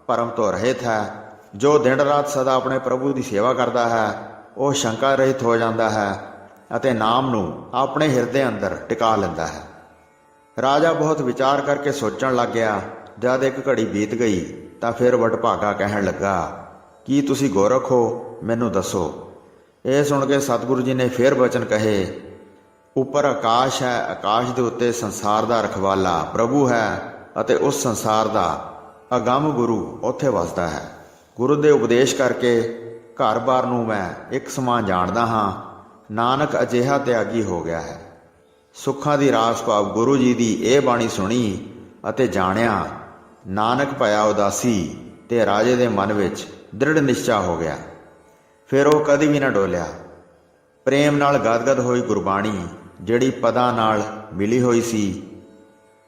ਭਰਮ ਤੋਂ ਰਹਿਤ ਹੈ। ਜੋ ਦਿਨ ਰਾਤ ਸਦਾ ਆਪਣੇ ਪ੍ਰਭੂ ਦੀ ਸੇਵਾ ਕਰਦਾ ਹੈ, ਉਹ ਸ਼ੰਕਾ ਰਹਿਤ ਹੋ ਜਾਂਦਾ ਹੈ ਅਤੇ ਨਾਮ ਨੂੰ ਆਪਣੇ ਹਿਰਦੇ ਅੰਦਰ ਟਿਕਾ ਲੈਂਦਾ ਹੈ। ਰਾਜਾ ਬਹੁਤ ਵਿਚਾਰ ਕਰਕੇ ਸੋਚਣ ਲੱਗ ਗਿਆ। ਜਦ ਇੱਕ ਘੜੀ ਬੀਤ ਗਈ ਤਾਂ ਫਿਰ ਵਡਭਾਗਾ ਕਹਿਣ ਲੱਗਾ, ਕੀ ਤੁਸੀਂ ਗੋਰਖ ਹੋ? ਮੈਨੂੰ ਦੱਸੋ। ਇਹ ਸੁਣ ਕੇ ਸਤਿਗੁਰੂ ਜੀ ਨੇ ਫਿਰ ਬਚਨ ਕਹੇ, ਉੱਪਰ ਆਕਾਸ਼ ਹੈ, ਆਕਾਸ਼ ਦੇ ਉੱਤੇ ਸੰਸਾਰ ਦਾ ਰਖਵਾਲਾ ਪ੍ਰਭੂ ਹੈ ਅਤੇ ਉਸ ਸੰਸਾਰ ਦਾ ਅਗੰਮ ਗੁਰੂ ਉੱਥੇ ਵਸਦਾ ਹੈ। ਗੁਰੂ ਦੇ ਉਪਦੇਸ਼ ਕਰਕੇ ਘਰ-ਬਾਰ ਨੂੰ ਮੈਂ ਇੱਕ ਸਮਾਨ ਜਾਣਦਾ ਹਾਂ। ਨਾਨਕ ਅਜਿਹਾ ਤਿਆਗੀ ਹੋ ਗਿਆ ਹੈ। ਸੁੱਖਾਂ ਦੀ ਰਾਸ ਭਾਵ ਗੁਰੂ ਜੀ ਦੀ ਇਹ ਬਾਣੀ ਸੁਣੀ ਅਤੇ ਜਾਣਿਆ। ਨਾਨਕ ਭਇਆ ਉਦਾਸੀ ਤੇ ਰਾਜੇ ਦੇ ਮਨ ਵਿੱਚ ਦ੍ਰਿੜ ਨਿਸ਼ਚਾ ਹੋ ਗਿਆ। ਫਿਰ ਉਹ ਕਦੀ ਵੀ ਨਾ ਡੋਲਿਆ। ਪ੍ਰੇਮ ਨਾਲ ਗਦਗਦ ਹੋਈ ਗੁਰਬਾਣੀ ਜਿਹੜੀ ਪਦਾਂ ਨਾਲ ਮਿਲੀ ਹੋਈ ਸੀ।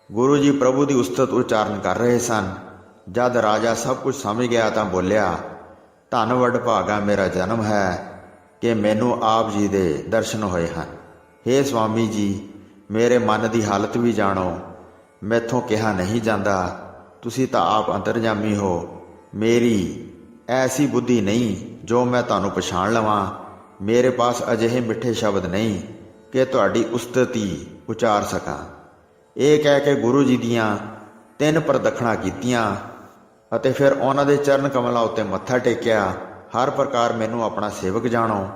ਗੁਰੂ ਜੀ ਪ੍ਰਭੂ ਦੀ ਉਸਤਤ ਉਚਾਰਨ ਕਰ ਰਹੇ ਸਨ। ਜਦ ਰਾਜਾ ਸਭ ਕੁਝ ਸਮਝ ਗਿਆ ਤਾਂ ਬੋਲਿਆ, ਧੰਨ ਵਡਭਾਗਾ ਮੇਰਾ ਜਨਮ ਹੈ ਕਿ ਮੈਨੂੰ ਆਪ ਜੀ ਦੇ ਦਰਸ਼ਨ ਹੋਏ ਹਨ। ਹੇ ਸੁਆਮੀ ਜੀ, ਮੇਰੇ ਮਨ ਦੀ ਹਾਲਤ ਵੀ ਜਾਣੋ। ਮੈਥੋਂ ਕਿਹਾ ਨਹੀਂ ਜਾਂਦਾ, ਤੁਸੀਂ ਤਾਂ ਆਪ ਅੰਤਰਜਾਮੀ ਹੋ। ਮੇਰੀ ਐਸੀ ਬੁੱਧੀ ਨਹੀਂ ਜੋ ਮੈਂ ਤੁਹਾਨੂੰ ਪਛਾਣ ਲਵਾਂ। ਮੇਰੇ ਪਾਸ ਅਜਿਹੇ ਮਿੱਠੇ ਸ਼ਬਦ ਨਹੀਂ ਕਿ ਤੁਹਾਡੀ ਉਸਤਤੀ ਉਚਾਰ ਸਕਾਂ। ਇਹ ਕਹਿ ਕੇ ਗੁਰੂ ਜੀ ਦੀਆਂ 3 ਪ੍ਰਦਖਣਾ ਕੀਤੀਆਂ ਅਤੇ ਫਿਰ ਉਹਨਾਂ ਦੇ ਚਰਨ ਕਮਲਾਂ ਉੱਤੇ ਮੱਥਾ ਟੇਕਿਆ। ਹਰ ਪ੍ਰਕਾਰ ਮੈਨੂੰ ਆਪਣਾ ਸੇਵਕ ਜਾਣੋ।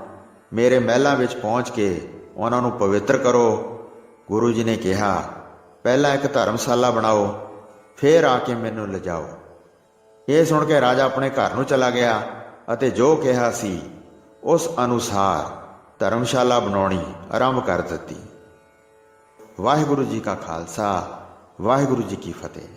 ਮੇਰੇ ਮਹਿਲਾਂ ਵਿੱਚ ਪਹੁੰਚ ਕੇ ਉਹਨਾਂ ਨੂੰ ਪਵਿੱਤਰ ਕਰੋ। ਗੁਰੂ ਜੀ ਨੇ ਕਿਹਾ, ਪਹਿਲਾਂ ਇੱਕ ਧਰਮਸ਼ਾਲਾ ਬਣਾਓ, ਫਿਰ ਆ ਕੇ ਮੈਨੂੰ ਲਿਜਾਓ। ਇਹ ਸੁਣ ਕੇ ਰਾਜਾ ਆਪਣੇ ਘਰ ਨੂੰ ਚਲਾ ਗਿਆ ਅਤੇ ਜੋ ਕਿਹਾ ਸੀ ਉਸ ਅਨੁਸਾਰ ਧਰਮਸ਼ਾਲਾ ਬਣਾਉਣੀ ਆਰੰਭ ਕਰ ਦਿੱਤੀ। ਵਾਹਿਗੁਰੂ ਜੀ ਕਾ ਖਾਲਸਾ, ਵਾਹਿਗੁਰੂ ਜੀ ਕੀ ਫਤਿਹ।